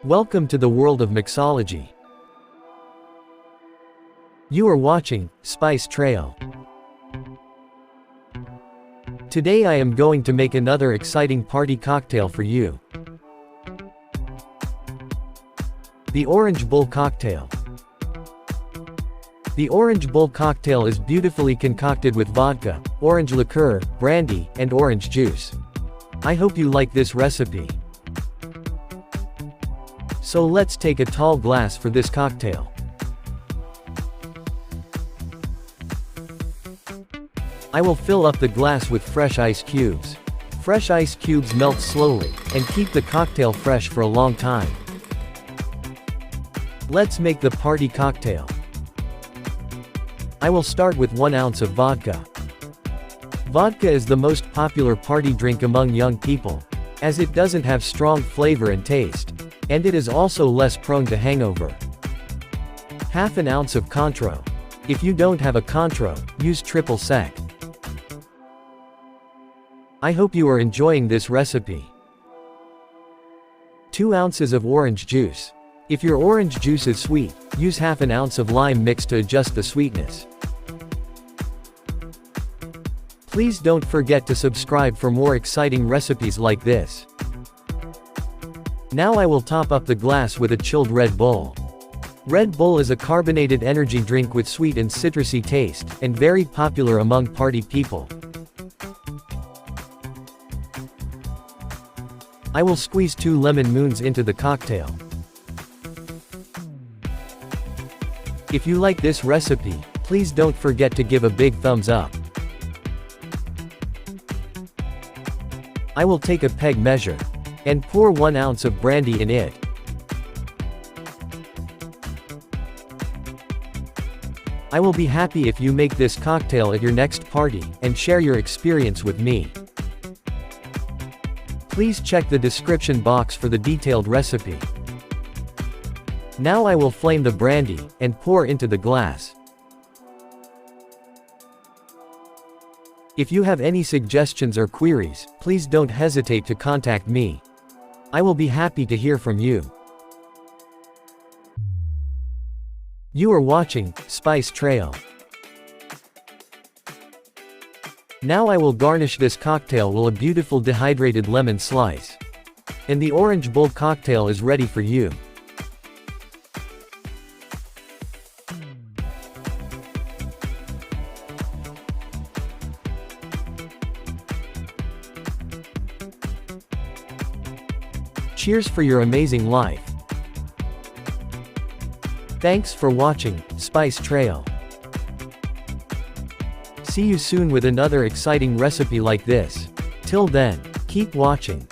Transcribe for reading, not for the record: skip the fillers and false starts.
Welcome to the world of mixology. You are watching Spice Trail. Today I am going to make another exciting party cocktail for you. The Orange Bull Cocktail. The Orange Bull Cocktail is beautifully concocted with vodka, orange liqueur, brandy, and orange juice. I hope you like this recipe. So let's take a tall glass for this cocktail. I will fill up the glass with fresh ice cubes. Fresh ice cubes melt slowly, and keep the cocktail fresh for a long time. Let's make the party cocktail. I will start with 1 ounce of vodka. Vodka is the most popular party drink among young people, as it doesn't have strong flavor and taste, and it is also less prone to hangover. Half an ounce of Cointreau. If you don't have a Cointreau, use triple sec. I hope you are enjoying this recipe. 2 ounces of orange juice. If your orange juice is sweet, use half an ounce of lime mix to adjust the sweetness. Please don't forget to subscribe for more exciting recipes like this. Now I will top up the glass with a chilled Red Bull. Red Bull is a carbonated energy drink with sweet and citrusy taste, and very popular among party people. I will squeeze 2 lemon moons into the cocktail. If you like this recipe, please don't forget to give a big thumbs up. I will take a peg measure and pour 1 ounce of brandy in it. I will be happy if you make this cocktail at your next party and share your experience with me. Please check the description box for the detailed recipe. Now I will flame the brandy and pour into the glass. If you have any suggestions or queries, please don't hesitate to contact me. I will be happy to hear from you. You are watching Spice Trail. Now I will garnish this cocktail with a beautiful dehydrated lemon slice. And the Orange Bull cocktail is ready for you. Cheers for your amazing life. Thanks for watching Spice Trail. See you soon with another exciting recipe like this. Till then, keep watching.